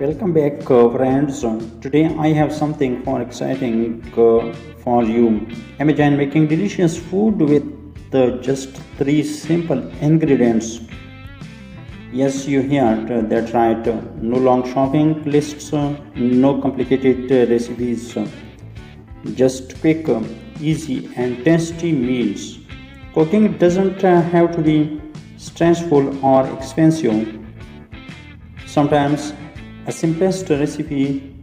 Welcome back, friends. Today I have something for exciting for you. Imagine making delicious food with just three simple ingredients. Yes, you heard that right. No long shopping lists, no complicated recipes. Just quick, easy, and tasty meals. Cooking doesn't have to be stressful or expensive. Sometimes a simplest recipe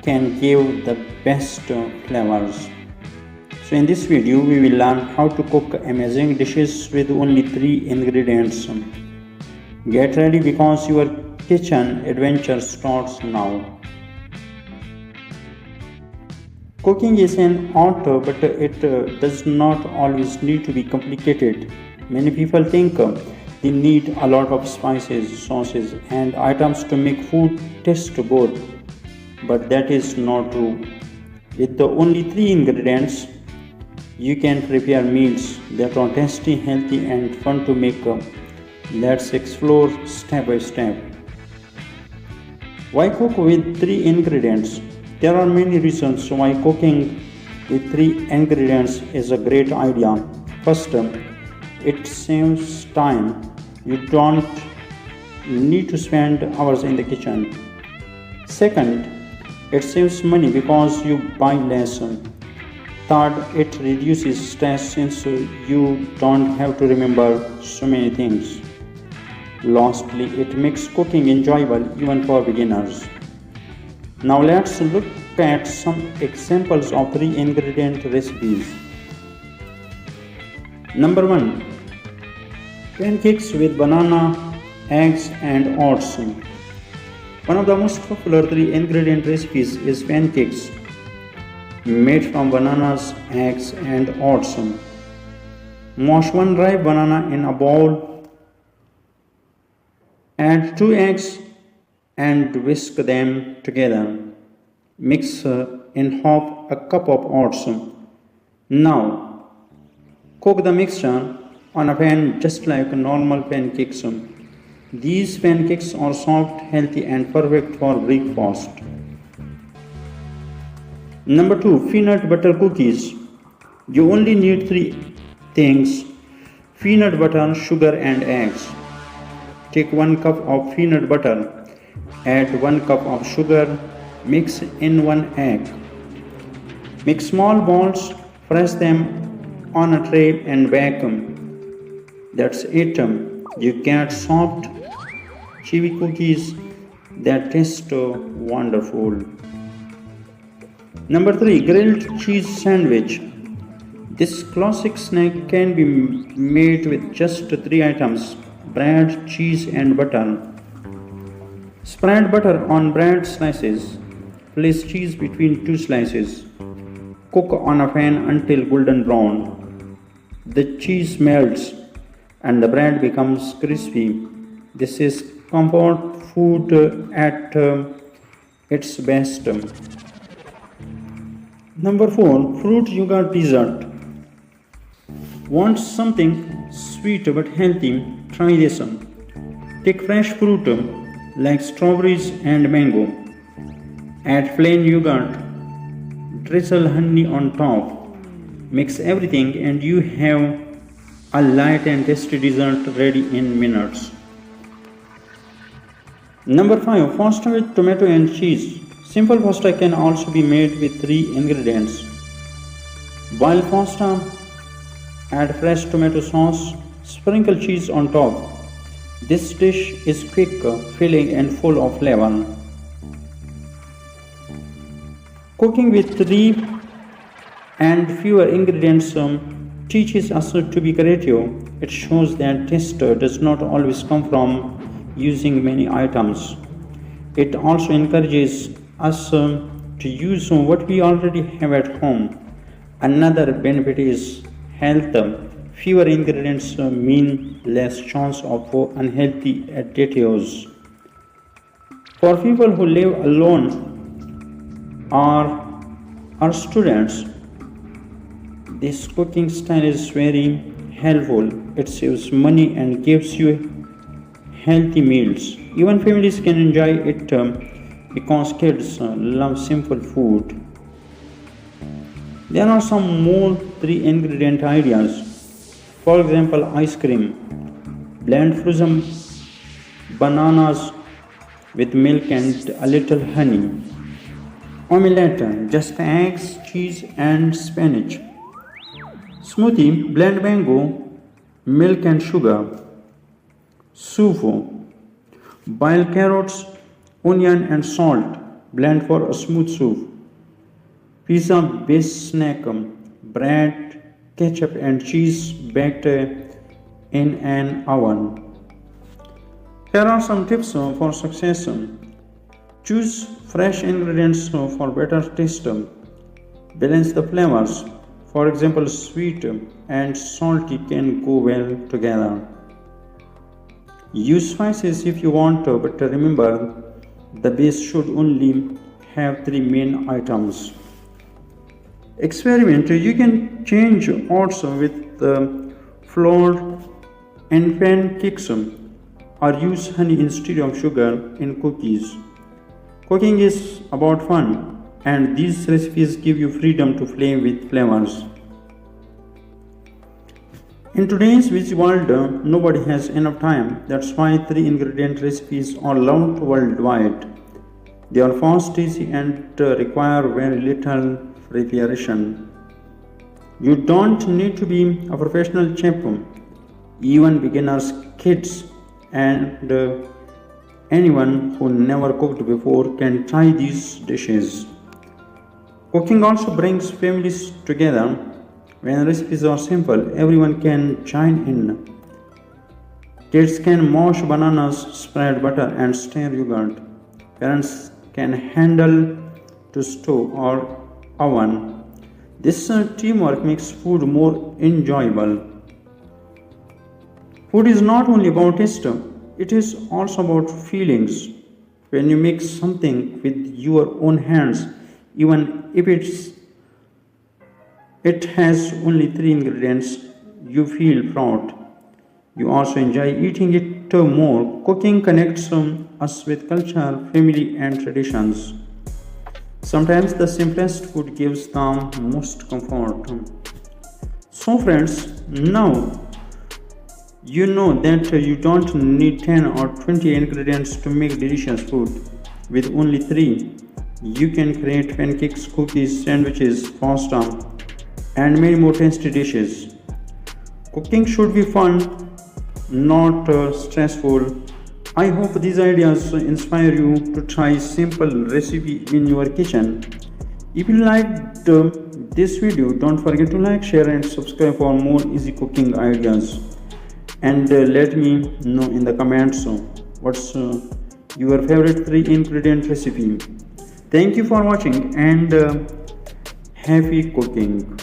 can give the best flavors. So in this video we will learn how to cook amazing dishes with only 3 ingredients. Get ready because your kitchen adventure starts now. Cooking is an art, but it does not always need to be complicated. Many people think they need a lot of spices, sauces, and items to make food taste good, but that is not true. With the only 3 ingredients, you can prepare meals that are tasty, healthy, and fun to make. Let's explore step by step. Why cook with 3 ingredients? There are many reasons why cooking with 3 ingredients is a great idea. First, it saves time. You don't need to spend hours in the kitchen. Second, it saves money because you buy less. Third, it reduces stress since you don't have to remember so many things. Lastly, it makes cooking enjoyable even for beginners. Now let's look at some examples of 3 ingredient recipes. Number 1. Pancakes with banana, eggs and oats. One of the most popular 3 ingredient recipes is pancakes made from bananas, eggs and oats. Mash 1 ripe banana in a bowl. Add 2 eggs and whisk them together. Mix in half a cup of oats. Now, cook the mixture on a pan just like normal pancakes. These pancakes are soft, healthy, and perfect for breakfast. Number 2. Peanut butter cookies. You only need 3 things: peanut butter, sugar, and eggs. Take 1 cup of peanut butter, add 1 cup of sugar, mix in 1 egg. Make small balls, press them on a tray and bake them. That's it. You get soft, chewy cookies that taste wonderful. Number 3. Grilled cheese sandwich. This classic snack can be made with just 3 items: bread, cheese and butter. Spread butter on bread slices. Place cheese between 2 slices. Cook on a pan until golden brown. The cheese melts and the bread becomes crispy. This is comfort food at its best. Number 4. Fruit yogurt dessert. Want something sweet but healthy? Try this. Take fresh fruit like strawberries and mango. Add plain yogurt. Drizzle honey on top. Mix everything and you have a light and tasty dessert ready in minutes. Number 5. Pasta with tomato and cheese. Simple pasta can also be made with 3 ingredients. Boil pasta, add fresh tomato sauce, sprinkle cheese on top. This dish is quick, filling and full of flavor. Cooking with 3 and fewer ingredients teaches us to be creative. It shows that taste does not always come from using many items. It also encourages us to use what we already have at home. Another benefit is health. Fewer ingredients mean less chance of unhealthy additives. For people who live alone or are students, this cooking style is very helpful. It saves money and gives you healthy meals. Even families can enjoy it because kids love simple food. There are some more three ingredient ideas. For example, ice cream. Blend frozen bananas with milk and a little honey. Omelette, just eggs, cheese, and spinach. Smoothie, blend mango, milk, and sugar. Soup, boil carrots, onion, and salt. Blend for a smooth soup. Pizza base snack, bread, ketchup, and cheese baked in an oven. Here are some tips for success. Choose fresh ingredients for better taste. Balance the flavors. For example, sweet and salty can go well together. Use spices if you want, but remember the base should only have three main items. Experiment. You can change oats with flour and pancakes, or use honey instead of sugar in cookies. Cooking is about fun, and these recipes give you freedom to play with flavors. In today's busy world, nobody has enough time. That's why three ingredient recipes are loved worldwide. They are fast, easy, and require very little preparation. You don't need to be a professional chef. Even beginners, kids, and anyone who never cooked before can try these dishes. Cooking also brings families together. When recipes are simple, everyone can join in. Kids can mash bananas, spread butter, and stir yogurt. Parents can handle to stove or oven. This teamwork makes food more enjoyable. Food is not only about taste, it is also about feelings. When you make something with your own hands, even if it has only three ingredients, you feel proud. You also enjoy eating it more. Cooking connects us with culture, family, and traditions. Sometimes the simplest food gives the most comfort. So, friends, now you know that you don't need 10 or 20 ingredients to make delicious food. With only 3, you can create pancakes, cookies, sandwiches, pasta, and many more tasty dishes. Cooking should be fun, not stressful. I hope these ideas inspire you to try simple recipe in your kitchen. If you liked this video, don't forget to like, share, and subscribe for more easy cooking ideas. And let me know in the comments what's your favorite 3 ingredient recipe. Thank you for watching, and happy cooking.